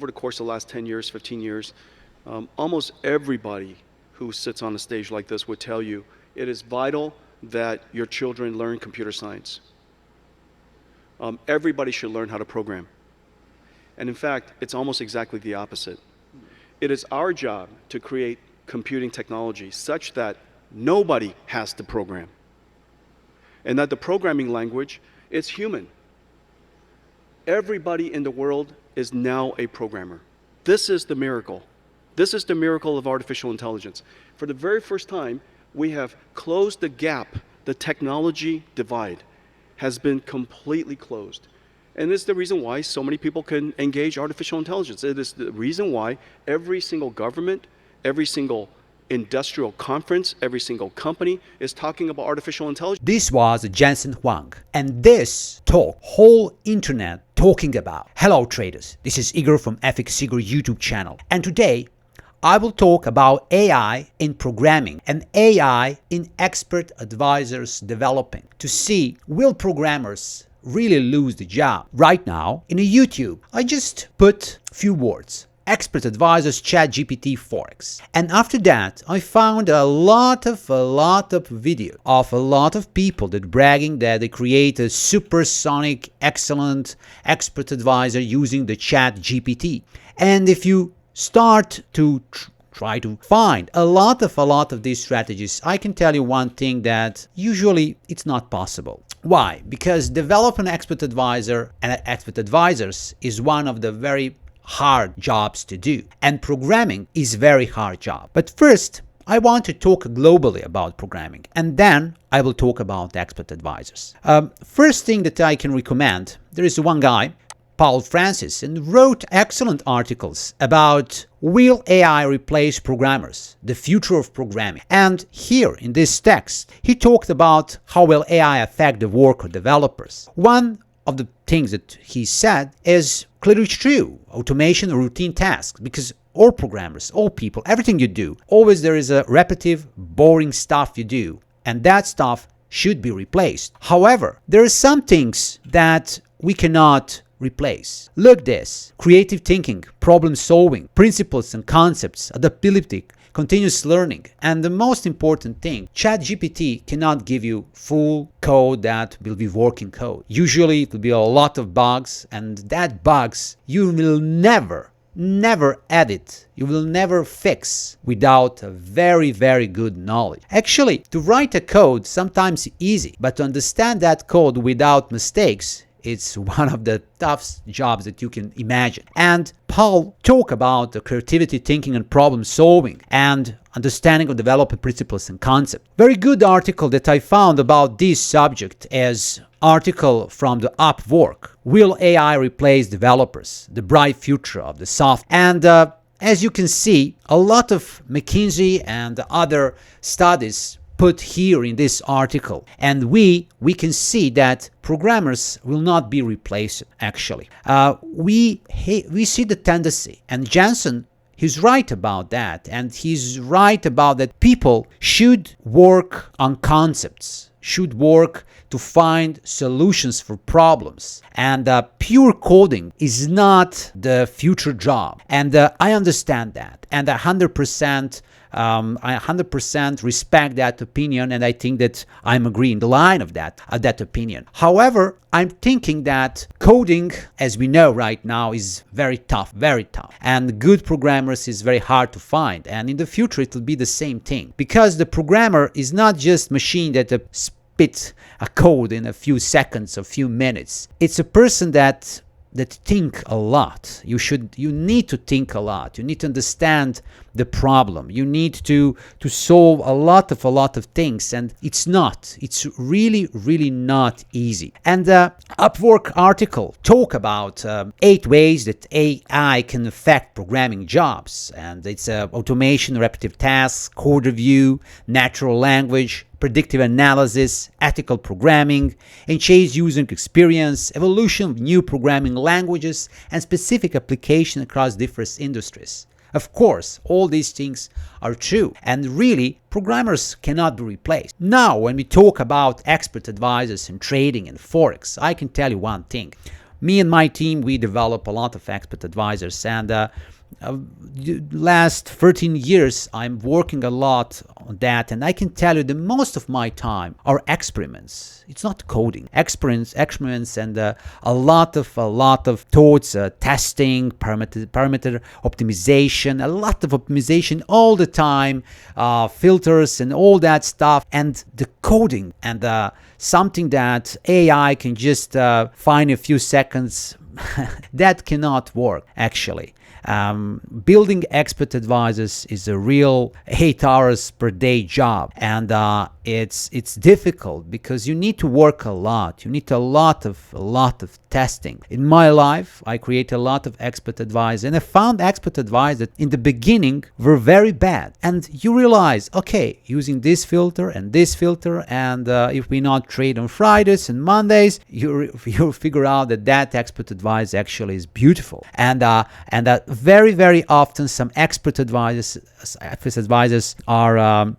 Over the course of the last 10 years, 15 years, almost everybody who sits on a stage like this would tell you it is vital that your children learn computer science. Everybody should learn how to program. And in fact, it's almost exactly the opposite. It is our job to create computing technology such that nobody has to program. And that the programming language is human. Everybody in the world is now a programmer. This is the miracle. This is the miracle of artificial intelligence. For the very first time, we have closed the gap. The technology divide has been completely closed. And it's the reason why so many people can engage artificial intelligence. It is the reason why every single government, every single industrial conference, every single company is talking about artificial intelligence. This was Jensen Huang, and this talk, whole internet talking about. Hello traders, this is Igor from FX Igor YouTube channel, and today I will talk about AI in programming and AI in expert advisors developing to see will programmers really lose the job. Right now in a YouTube, I just put few words. Expert advisors ChatGPT Forex, and after that I found a lot of video of a lot of people that bragging that they create a supersonic excellent expert advisor using the ChatGPT. And if you start to try to find a lot of these strategies, I can tell you one thing, that usually it's not possible. Why? Because developing an expert advisor and expert advisors is one of the very hard jobs to do, and programming is very hard job. But first I want to talk globally about programming, and then I will talk about expert advisors. First thing that I can recommend, there is one guy, Paul Francis, and wrote excellent articles about will AI replace programmers, the future of programming. And here in this text he talked about how will AI affect the work of developers. One of the things that he said is clearly true: automation, routine tasks, because all programmers, all people, everything you do, always there is a repetitive, boring stuff you do, and that stuff should be replaced. However, there are some things that we cannot replace. Look this: creative thinking, problem solving, principles and concepts, adaptability, continuous learning, and the most important thing, ChatGPT cannot give you full code that will be working code. Usually it will be a lot of bugs, and that bugs you will never edit, you will never fix without a very good knowledge. Actually, to write a code sometimes easy, but to understand that code without mistakes, it's one of the toughest jobs that you can imagine. And Paul talked about the creativity, thinking, and problem solving, and understanding of development principles and concepts. Very good article that I found about this subject is article from the Upwork. Will AI replace developers? The bright future of the software. And as you can see, a lot of McKinsey and other studies put here in this article, and we can see that programmers will not be replaced. Actually, we see the tendency, and Jensen, he's right about that, and he's right about that people should work on concepts, should work to find solutions for problems, and pure coding is not the future job. And I understand that, and I 100% respect that opinion, and I think that I'm agreeing the line of that opinion. However, I'm thinking that coding, as we know right now, is very tough, and good programmers is very hard to find, and in the future it will be the same thing, because the programmer is not just machine that spit a code in a few seconds or few minutes. It's a person that think a lot. You need to think a lot. You need to understand the problem. You need to solve a lot of things, and it's really not easy. And the Upwork article talk about 8 ways that AI can affect programming jobs, and it's automation, repetitive tasks, code review, natural language, predictive analysis, ethical programming, enhanced user experience, evolution of new programming languages, and specific application across different industries. Of course, all these things are true, and really, programmers cannot be replaced. Now, when we talk about expert advisors in trading and Forex, I can tell you one thing. Me and my team, we develop a lot of expert advisors, and last 13 years I'm working a lot on that, and I can tell you that most of my time are experiments. It's not coding. Experiments, and a lot of thoughts, testing, parameter optimization, a lot of optimization all the time, filters and all that stuff, and the coding, and something that AI can just find in a few seconds. That cannot work, actually. Building expert advisors is a real 8 hours per day job, and it's difficult because you need to work a lot. You need a lot of testing. In my life, I create a lot of expert advisors, and I found expert advisors that in the beginning were very bad. And you realize, okay, using this filter, and if we not trade on Fridays and Mondays, you figure out that expert advisor actually is beautiful. And that very often some expert advisors are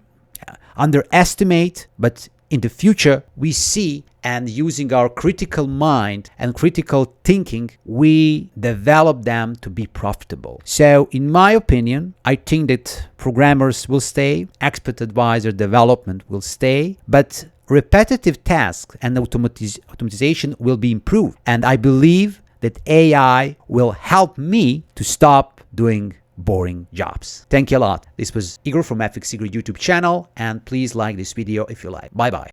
underestimate, but in the future we see, and using our critical mind and critical thinking, we develop them to be profitable. So in my opinion, I think that programmers will stay, expert advisor development will stay, but repetitive tasks and automatization will be improved. And I believe that AI will help me to stop doing boring jobs. Thank you a lot. This was Igor from FX Igor YouTube channel, and please like this video if you like. Bye bye.